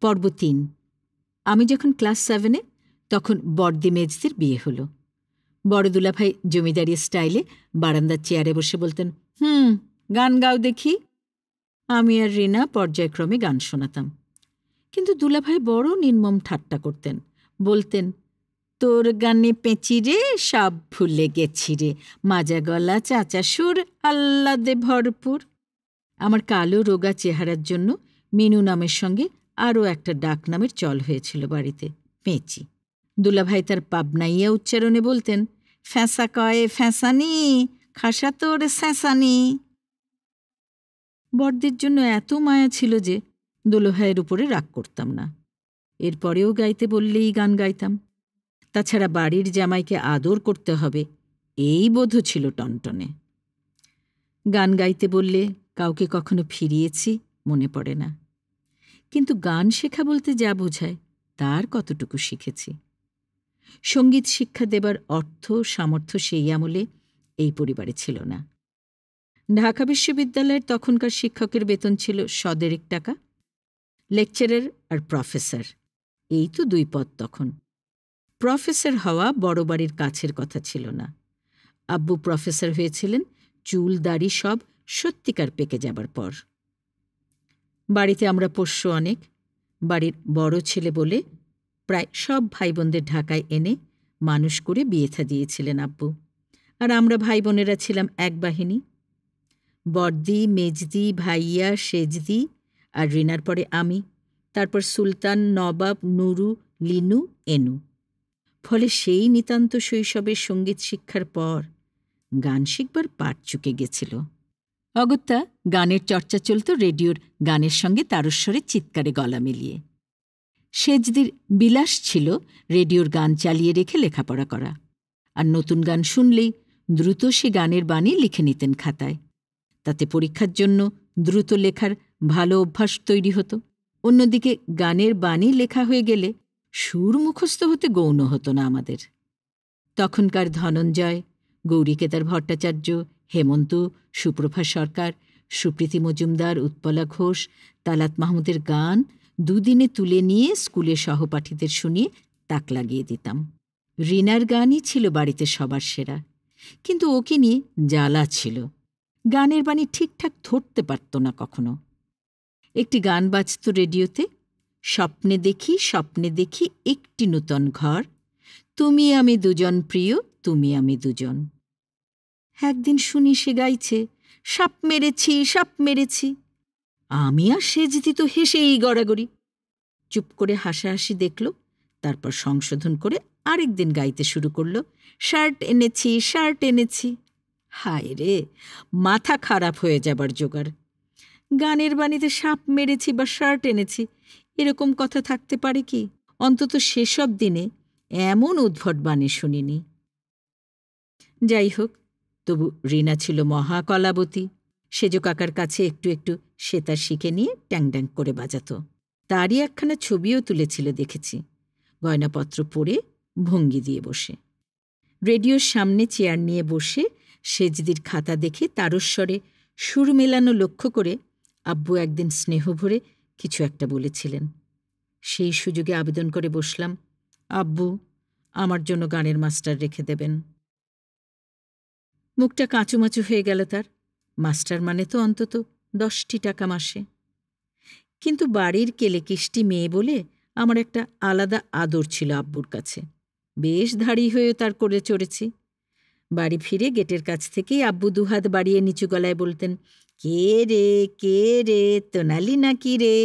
পর্ব ৩। আমি যখন ক্লাস 7-এ, তখন বড়দি মেজদির বিয়ে হলো। বড় দুলাভাই জমিদারি স্টাইলে বারান্দার চেয়ারে বসে বলতেন, গান গাও দেখি। আমি আর রিনা পর্যায়ক্রমে গান শোনাতাম। কিন্তু দুলাভাই বড় নির্মম ঠাট্টা করতেন। বলতেন, তোর গানে পেঁচি রে, সব ভুলে গেছি রে, মাজা গলা চাচা সুর, আহ্লাদে ভরপুর। আমার কালো রোগা চেহারার জন্য মিনু নামের সঙ্গে আরও একটা ডাক নামের চল হয়েছিল বাড়িতে, পেঁচি। দুলাভাই তার পাবনাইয়া উচ্চারণে বলতেন, ফ্যাঁসা কয়ে ফ্যাঁসানি, খাসা তোর স্যাঁসানি। বড়দের জন্য এত মায়া ছিল যে দুলাভাইয়ের উপরে রাগ করতাম না। এরপরেও গাইতে বললেই গান গাইতাম। তাছাড়া বাড়ির জামাইকে আদর করতে হবে, এই বোধও ছিল টনটনে। গান গাইতে বললে কাউকে কখনো ফিরিয়েছি মনে পড়ে না। কিন্তু গান শেখা বলতে যা বোঝায় তার কতটুকু শিখেছি। সঙ্গীত শিক্ষা দেবার অর্থ সামর্থ্য সেই আমলে এই পরিবারে ছিল না। ঢাকা বিশ্ববিদ্যালয়ের তখনকার শিক্ষকের বেতন ছিল 100 টাকা। লেকচারার আর প্রফেসর, এই তো 2 পদ তখন। প্রফেসর হওয়া বড় বাড়ির কাছের কথা ছিল না। আব্বু প্রফেসর হয়েছিলেন চুল দাড়ি সব সত্যিকার পেকে যাবার পর। বাড়িতে আমরা পোষ্য অনেক। বাড়ির বড় ছেলে বলে প্রায় সব ভাই বোনদের ঢাকায় এনে মানুষ করে বিয়ে থা দিয়েছিলেন আব্বু। আর আমরা ভাই বোনেরা ছিলাম এক বাহিনী। বড়দি, মেজদি, ভাইয়া, সেজদি আর রিনার পরে আমি, তারপর সুলতান, নবাব, নুরু, লিনু, এনু। ফলে সেই নিতান্ত শৈশবের সঙ্গীত শিক্ষার পর গান শিখবার পাট চুকে গেছিল। অগত্যা গানের চর্চা চলত রেডিওর গানের সঙ্গে তারস্বরে চিৎকারে গলা মিলিয়ে। সেজদির বিলাস ছিল রেডিওর গান চালিয়ে রেখে লেখাপড়া করা, আর নতুন গান শুনলেই দ্রুত সে গানের বাণী লিখে নিতেন খাতায়। তাতে পরীক্ষার জন্য দ্রুত লেখার ভালো অভ্যাস তৈরি হতো। অন্যদিকে গানের বাণী লেখা হয়ে গেলে সুর মুখস্থ হতে গৌণ হতো না আমাদের। তখনকার ধনঞ্জয়, গৌরীকেদার ভট্টাচার্য, হেমন্ত, সুপ্রভা সরকার, সুপ্রীতি মজুমদার, উৎপলা ঘোষ, তালাত মাহমুদের গান 2 দিনে তুলে নিয়ে স্কুলে সহপাঠীদের শুনিয়ে তাক লাগিয়ে দিতাম। রিনার গানই ছিল বাড়িতে সবার সেরা, কিন্তু ওকে নিয়ে জ্বালা ছিল। গানের বাণী ঠিকঠাক ধরতে পারত না কখনো। একটি গান বাজত রেডিওতে, স্বপ্নে দেখি স্বপ্নে দেখি একটি নূতন ঘর, তুমি আমি দুজন প্রিয়, তুমি আমি দুজন। একদিন শুনি সে গাইছে, সাপ মেরেছি সাপ মেরেছি। আমি আর সেজদি তো হেসেই গড়াগড়ি। চুপ করে হাসাহাসি দেখল, তারপর সংশোধন করে আরেকদিন গাইতে শুরু করল, শার্ট এনেছি শার্ট এনেছি। হায় রে, মাথা খারাপ হয়ে যাবার জোগাড়। গানের বাণীতে সাপ মেরেছি বা শার্ট এনেছি এরকম কথা থাকতে পারে কি? অন্তত সেসব দিনে এমন উদ্ভট বাণী শুনিনি। যাই হোক, তবু রিনা ছিল মহাকলাবতী। সেজ কাকার কাছে একটু একটু সেতার শিখে নিয়ে ট্যাং ট্যাং করে বাজাত। তারই একখানা ছবিও তুলেছিল দেখেছি, গয়নাপত্র পরে ভঙ্গি দিয়ে বসে। রেডিওর সামনে চেয়ার নিয়ে বসে সেজদির খাতা দেখে তারস্বরে সুর মেলানো লক্ষ্য করে আব্বু একদিন স্নেহ ভরে কিছু একটা বলেছিলেন। সেই সুযোগে আবেদন করে বসলাম, আব্বু, আমার জন্য গানের মাস্টার রেখে দেবেন। মুখটা কাঁচুমাচু হয়ে গেল তার। মাস্টার মানে তো অন্তত 10 টাকা মাসে। কিন্তু বাড়ির কেলেকিষ্টি মেয়ে বলে আমার একটা আলাদা আদর ছিল আব্বুর কাছে। বেশ ধাড়ি হয়েও তার করে চড়েছি। বাড়ি ফিরে গেটের কাছ থেকেই আব্বু 2 হাত বাড়িয়ে নিচু গলায় বলতেন, কে রে, তোনালি নাকি রে?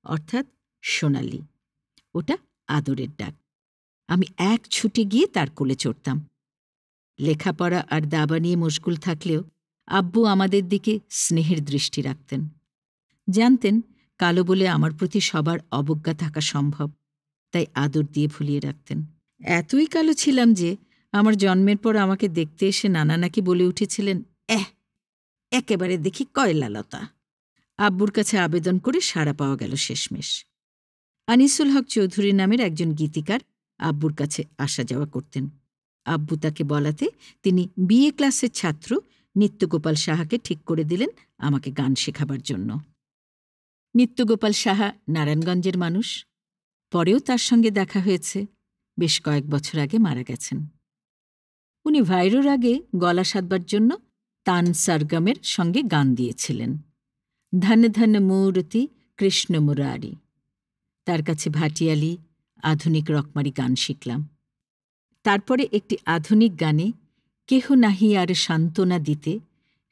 অর্থাৎ সোনালি। ওটা আদরের ডাক। আমি এক ছুটে গিয়ে তার কোলে চড়তাম। লেখাপড়া আর দাবা নিয়ে মশগুল থাকলেও আব্বু আমাদের দিকে স্নেহের দৃষ্টি রাখতেন। জানতেন কালো বলে আমার প্রতি সবার অবজ্ঞা থাকা সম্ভব, তাই আদর দিয়ে ভুলিয়ে রাখতেন। এতই কালো ছিলাম যে আমার জন্মের পর আমাকে দেখতে এসে নানা নাকি বলে উঠেছিলেন, একেবারে দেখি কয়লালতা। আব্বুর কাছে আবেদন করে সাড়া পাওয়া গেল শেষমেশ। আনিসুল হক চৌধুরী নামের একজন গীতিকার আব্বুর কাছে আসা যাওয়া করতেন। আব্বু তাকে বলাতে তিনি বিএ ক্লাসের ছাত্র নিত্যগোপাল সাহাকে ঠিক করে দিলেন আমাকে গান শেখাবার জন্য। নিত্যগোপাল সাহা নারায়ণগঞ্জের মানুষ। পরেও তার সঙ্গে দেখা হয়েছে। বেশ কয়েক বছর আগে মারা গেছেন। উনি ভাইরোর আগে গলা সাধবার জন্য তান সরগমের সঙ্গে গান দিয়েছিলেন, ধন ধন মূর্তি কৃষ্ণ মুরারি। তার কাছে ভাটিয়ালি আধুনিক রকমারি গান শিখলাম। তারপরে একটি আধুনিক গানে কেহ নাহি আর সান্ত্বনা দিতে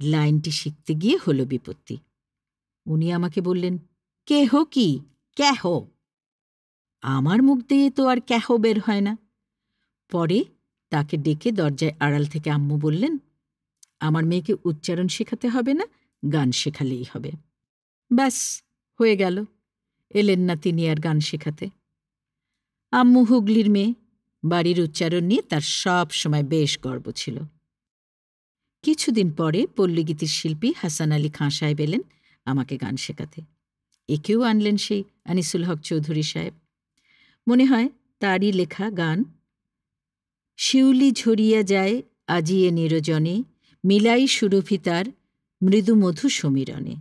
লাইনটি শিখতে গিয়ে হল বিপত্তি। উনি আমাকে বললেন, কেহ কি ক্যাহ। আমার মুখ দিয়ে তো আর ক্যাহ বের হয় না। পরে তাকে ডেকে দরজায় আড়াল থেকে আম্মু বললেন, আমার মেয়েকে উচ্চারণ শেখাতে হবে না, গান শেখালেই হবে। ব্যাস হয়ে গেল। এলেন না তিনি আর গান শেখাতে। আম্মু হুগলির মেয়ে, বাড়ির উচ্চারণ নিয়ে তার সব সময় বেশ গর্ব ছিল। কিছুদিন পরে পল্লীগীতির শিল্পী হাসান আলী খাঁ সাহেব এলেন আমাকে গান শেখাতে। একেও আনলেন সেই আনিসুল হক চৌধুরী সাহেব। মনে হয় তারই লেখা গান, শিউলি ঝরিয়া যায় আজিয়ে নিরজনে, মিলাই সুরভিতার মৃদু মধু সমীরণে।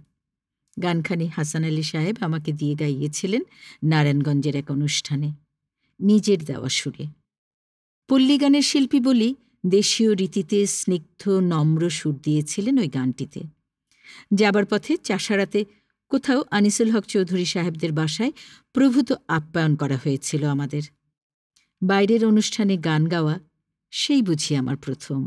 গানখানি হাসান আলী সাহেব আমাকে দিয়ে গাইয়েছিলেন নারায়ণগঞ্জের এক অনুষ্ঠানে, নিজের দেওয়া সুরে। পল্লীগানের শিল্পী বলি দেশীয় রীতিতে স্নিগ্ধ নম্র সুর দিয়েছিলেন ওই গানটিতে। যাবার পথে চাষারাতে কোথাও আনিসুল হক চৌধুরী সাহেবদের বাসায় প্রভূত আপ্যায়ন করা হয়েছিল আমাদের। বাইরের অনুষ্ঠানে গান গাওয়া সেই বুঝি আমার প্রথম।